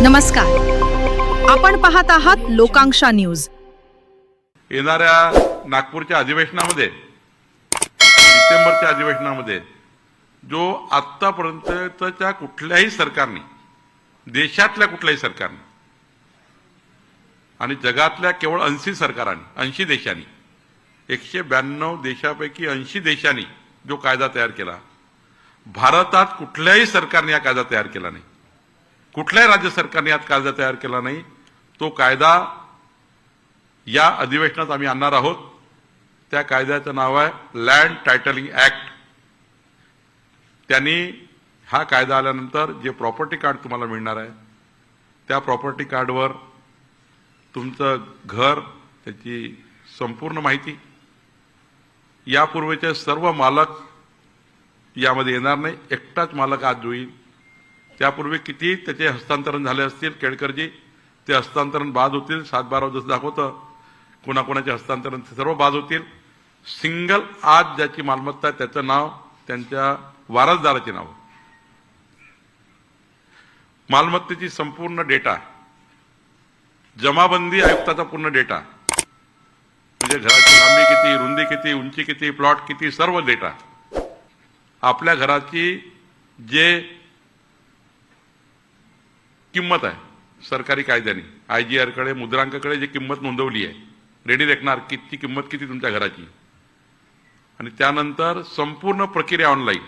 नमस्कार, आपण पाहत आहात लोकांक्षा न्यूज। येणाऱ्या नागपूरच्या अधिवेशनामध्ये, डिसेंबरच्या अधिवेशनामध्ये जो आतापर्यंतच्या कुठल्याही सरकारने, देशातल्या कुठल्याही सरकारने आणि जगातल्या केवळ 80 सरकारांनी, 80 देशांनी, 192 देशापैकी 80 देशांनी जो कायदा तयार केला, भारतात कुठल्याही सरकारने हा कायदा तयार केला नाही, कुठल्याही राज्य सरकारने हा कायदा तयार केला नाही। तो कायदा या अधिवेशनात आम्ही आणणार आहोत। त्या कायद्याचं नाव आहे लँड टायटलिंग ऍक्ट। त्यांनी हा कायदा आल्यानंतर जे प्रॉपर्टी कार्ड तुम्हाला मिळणार आहे, त्या प्रॉपर्टी कार्डवर तुमचं घर, त्याची संपूर्ण माहिती, यापूर्वीचे सर्व मालक यामध्ये येणार नाही, एकटाच मालक आज होईल। त्यापूर्वी किती त्याचे हस्तांतरण झाले असतील केळकरजी, ते हस्तांतरण बाद होतील। 7/12 जसं दाखवतं कोणाकोणाचे हस्तांतरण सर्व बाद होतील। सिंगल आज ज्याची मालमत्ता आहे त्याचं नाव, त्यांच्या वारसदाराचे नाव, मालमत्तेची संपूर्ण डेटा, जमाबंदी आयुक्ताचा पूर्ण डेटा, म्हणजे घराची लांबी किती, रुंदी किती, उंची किती, प्लॉट किती, सर्व डेटा, आपल्या घराची जे किंमत आहे सरकारी कायद्याने, IGR कडे, मुद्रांकाकडे जी किंमत नोंदवली आहे, रेडी रेकनर किती किंमत किती तुमच्या घराची, आणि त्यानंतर संपूर्ण प्रक्रिया ऑनलाईन।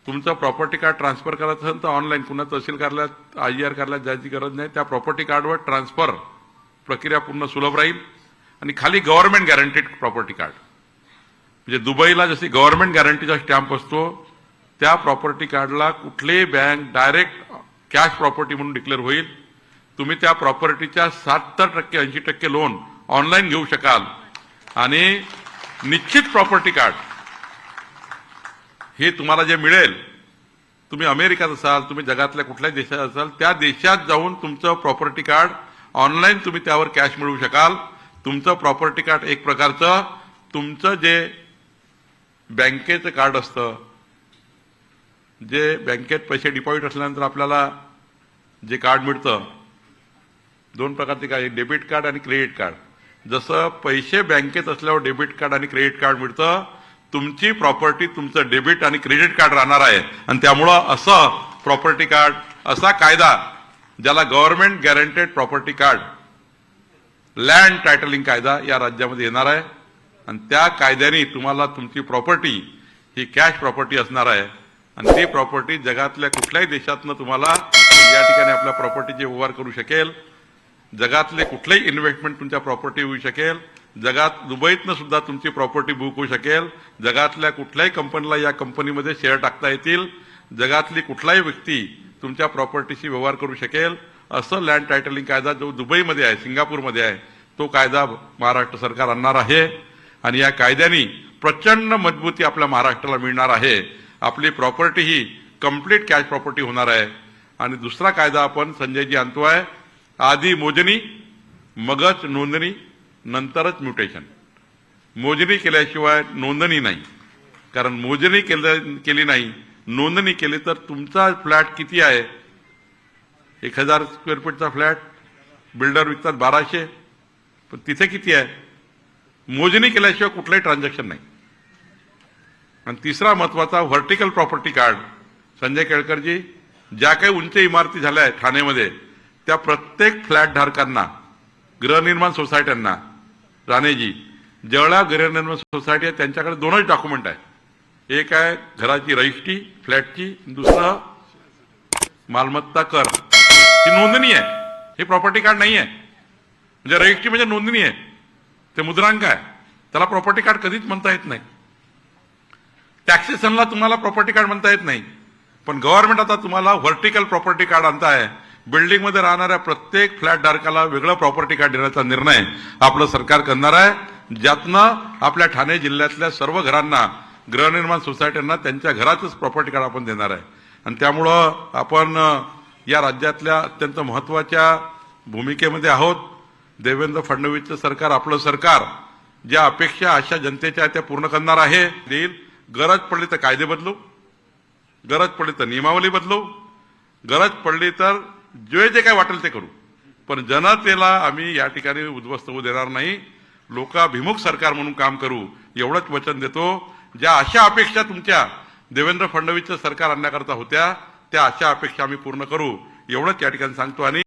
तुमचं प्रॉपर्टी कार्ड ट्रान्सफर करायचं असेल तर ऑनलाईन, पुन्हा तहसील कार्यालयात, IGR कार्यालयात जायची गरज नाही। त्या प्रॉपर्टी कार्डवर ट्रान्सफर प्रक्रिया पूर्ण सुलभ राहील। आणि खाली गव्हर्नमेंट गॅरंटीड प्रॉपर्टी कार्ड, म्हणजे दुबईला जशी गव्हर्नमेंट गॅरंटीचा स्टॅम्प असतो, त्या प्रॉपर्टी कार्डला कुठलीही बँक डायरेक्ट कॅश प्रॉपर्टी म्हणून डिक्लेअर होईल। तुम्ही त्या प्रॉपर्टीच्या 70% 80% लोन ऑनलाईन घेऊ शकाल। आणि निश्चित प्रॉपर्टी कार्ड हे तुम्हाला जे मिळेल, तुम्ही अमेरिकेत असाल, तुम्ही जगातल्या कुठल्याही देशात असाल, त्या देशात जाऊन तुमचं प्रॉपर्टी कार्ड ऑनलाईन तुम्ही त्यावर कॅश मिळवू शकाल। तुमचं प्रॉपर्टी कार्ड एक प्रकारचं तुमचं जे बँकेचं कार्ड असतं, जे बँकेत पैसे डिपॉझिट असल्यानंतर आपल्याला जे कार्ड मिळतं, 2 प्रकारचे कार्ड, डेबिट कार्ड आणि क्रेडिट कार्ड। जसं पैसे बँकेत असल्यावर डेबिट कार्ड आणि क्रेडिट कार्ड मिळतं, तुमची प्रॉपर्टी तुमचं डेबिट आणि क्रेडिट कार्ड राहणार आहे। आणि त्यामुळं असं प्रॉपर्टी कार्ड, असा कायदा ज्याला government guaranteed property card, land titling कायदा या राज्यामध्ये येणार आहे। आणि त्या कायद्याने तुम्हाला तुमची प्रॉपर्टी ही कॅश प्रॉपर्टी असणार आहे। आणि ती प्रॉपर्टी जगातल्या कुठल्याही देशातनं तुम्हाला या ठिकाणी आपल्या प्रॉपर्टीचे व्यवहार करू शकेल। जगातले कुठलेही इन्व्हेस्टमेंट तुमच्या प्रॉपर्टी होऊ शकेल। जगात दुबईतनं सुद्धा तुमची प्रॉपर्टी बुक होऊ शकेल। जगातल्या कुठल्याही कंपनीला या कंपनीमध्ये शेअर टाकता येतील। जगातली कुठलाही व्यक्ती तुमच्या प्रॉपर्टीशी व्यवहार करू शकेल। असं लँड टायटलिंग कायदा जो दुबईमध्ये आहे, सिंगापूरमध्ये आहे, तो कायदा महाराष्ट्र सरकार आणणार आहे। आणि या कायद्याने प्रचंड मजबूती आपल्या महाराष्ट्राला मिळणार आहे। आपली प्रॉपर्टी ही कंप्लीट कॅश प्रॉपर्टी होणार आहे। आणि दुसरा कायदा आपण संजयजी आणतोय, आधी मोजणी मगच नोंदणी नंतरच म्युटेशन। मोजणी केल्याशिवाय नोंदणी नाही, कारण मोजणी केली नाही, नोंदणी केली तर तुमचा फ्लॅट किती आहे, 1000 स्क्वेअर फीटचा फ्लॅट बिल्डर विकतात 1200, पण तिथे किती आहे, मोजणी केल्याशिवाय कुठलंही ट्रान्झॅक्शन नाही। आणि तिसरा महत्वाचा व्हर्टिकल प्रॉपर्टी कार्ड, संजय केळकरजी, ज्या काही उंच इमारती झाल्या आहेत ठाण्यामध्ये, त्या प्रत्येक फ्लॅट धारकांना, गृहनिर्माण सोसायट्यांना, राणेजी जेवढ्या गृहनिर्माण सोसायटी आहे त्यांच्याकडे 2च डॉक्युमेंट आहे। एक आहे घराची रजिस्ट्री फ्लॅटची, दुसरं मालमत्ता कर, ही नोंदणी आहे, हे प्रॉपर्टी कार्ड नाही आहे। म्हणजे रजिस्ट्री म्हणजे नोंदणी आहे, ते मुद्रांक आहे, त्याला प्रॉपर्टी कार्ड कधीच म्हणता येत नाही। टॅक्सेशनला तुम्हाला प्रॉपर्टी कार्ड म्हणता येत नाही, पण गव्हर्नमेंट आता तुम्हाला व्हर्टिकल प्रॉपर्टी कार्ड आणता आहे। बिल्डिंगमध्ये राहणाऱ्या प्रत्येक फ्लॅट धारकाला वेगळं प्रॉपर्टी कार्ड देण्याचा निर्णय आपलं सरकार करणार आहे, ज्यातनं आपल्या ठाणे जिल्ह्यातल्या सर्व घरांना, गृहनिर्माण सोसायट्यांना त्यांच्या घराचंच प्रॉपर्टी कार्ड आपण देणार आहे। आणि त्यामुळं आपण या राज्यातल्या अत्यंत महत्वाच्या भूमिकेमध्ये आहोत। देवेंद्र फडणवीसचं सरकार, आपलं सरकार, ज्या अपेक्षा आशा जनतेच्या त्या पूर्ण करणार आहे। देईल, गरज पडली तर कायदे बदलू, गरज पडली तर नियमावली बदलू, गरज पडली तर जे काय वाटेल ते करू, पण जनतेला आम्ही या ठिकाणी उद्ध्वस्त होऊ देणार नाही. लोकाभिमुख सरकार म्हणून काम करू एवढंच वचन देतो. ज्या अशा अपेक्षा तुमच्या देवेंद्र फडणवीसचं सरकार आणण्याकरता होत्या त्या अशा अपेक्षा आम्ही पूर्ण करू एवढंच या ठिकाणी सांगतो. आणि